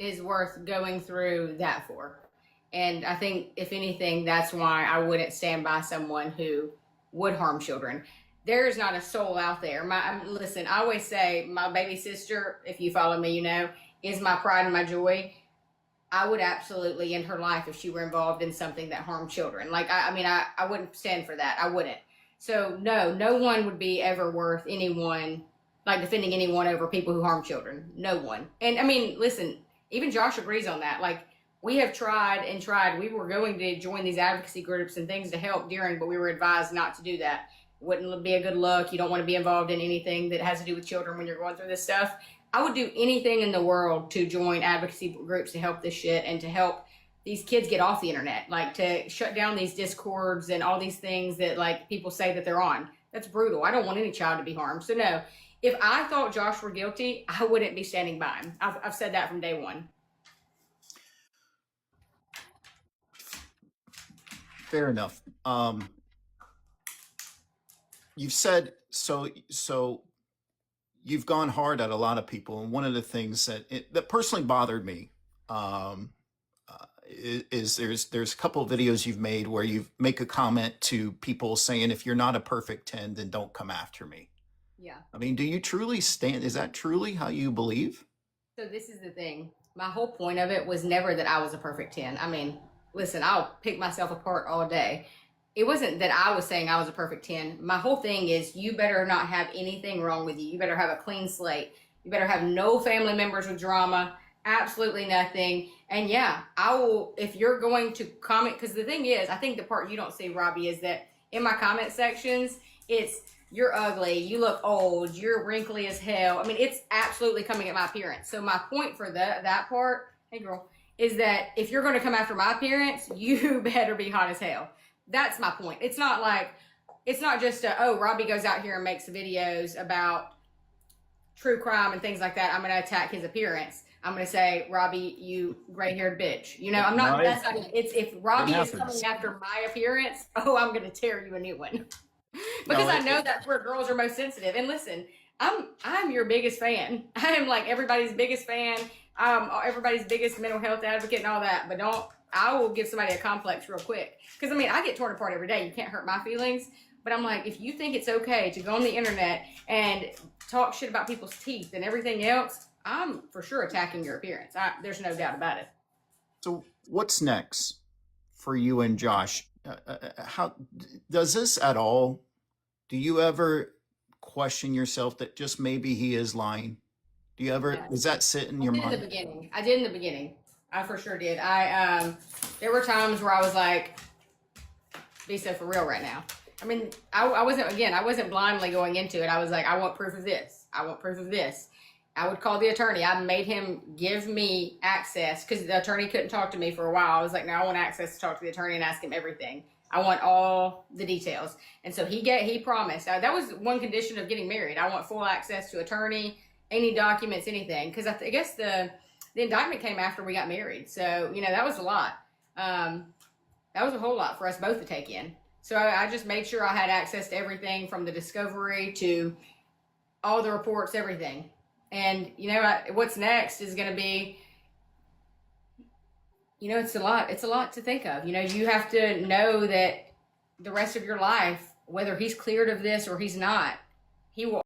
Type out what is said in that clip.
is worth going through that for. And I think, if anything, that's why I wouldn't stand by someone who would harm children. There is not a soul out there. Listen, I always say my baby sister, if you follow me, is my pride and my joy. I would absolutely end her life if she were involved in something that harmed children. Like, I wouldn't stand for that. I wouldn't. So no one would be ever worth anyone, like, defending anyone over people who harm children. No one. And I mean, listen, even Josh agrees on that. Like, we have tried and tried. We were going to join these advocacy groups and things to help during, but we were advised not to do that. Wouldn't be a good look. You don't want to be involved in anything that has to do with children when you're going through this stuff. I would do anything in the world to join advocacy groups to help this shit and to help these kids get off the internet, like to shut down these discords and all these things that, like, people say that they're on. That's brutal. I don't want any child to be harmed. So no, if I thought Josh were guilty, I wouldn't be standing by him. I've said that from day one. Fair enough. You've said so you've gone hard at a lot of people, and one of the things that personally bothered me is there's a couple of videos you've made where you make a comment to people saying, if you're not a perfect 10, then don't come after me. Yeah. I mean, do you truly stand? Is that truly how you believe? So this is the thing. My whole point of it was never that I was a perfect 10. I mean, listen, I'll pick myself apart all day. It wasn't that I was saying I was a perfect 10. My whole thing is, you better not have anything wrong with you. You better have a clean slate. You better have no family members with drama, absolutely nothing. And yeah, I will, if you're going to comment, because the thing is, I think the part you don't see, Robbie, is that in my comment sections, it's, you're ugly, you look old, you're wrinkly as hell. I mean, it's absolutely coming at my appearance. So my point for that part, hey girl, is that if you're going to come after my appearance, you better be hot as hell. That's my point. It's not like, it's not just oh, Robbie goes out here and makes videos about true crime and things like that, I'm going to attack his appearance. I'm going to say, Robbie, you gray-haired bitch. I'm not, that's not, it's, if Robbie is coming after my appearance, oh, I'm going to tear you a new one. Because I know that's where girls are most sensitive. And listen, I'm your biggest fan. I am, like, everybody's biggest fan. Everybody's biggest mental health advocate and all that. But I will give somebody a complex real quick. Because, I mean, I get torn apart every day. You can't hurt my feelings. But I'm like, if you think it's okay to go on the internet and talk shit about people's teeth and everything else, I'm for sure attacking your appearance. There's no doubt about it. So what's next for you and Josh? How does this at all? Do you ever question yourself that just maybe he is lying? Do you ever, does that sit in your mind? I did in the beginning. I for sure did. There were times where I was like, be so for real right now. I mean, I wasn't blindly going into it. I was like, I want proof of this. I want proof of this. I would call the attorney. I made him give me access because the attorney couldn't talk to me for a while. I was like, no, I want access to talk to the attorney and ask him everything. I want all the details. And so he promised. That was one condition of getting married. I want full access to attorney, any documents, anything. Because I guess the indictment came after we got married. So, that was a lot. That was a whole lot for us both to take in. So I just made sure I had access to everything from the discovery to all the reports, everything. And, what's next is going to be, it's a lot to think of. You have to know that the rest of your life, whether he's cleared of this or he's not, he will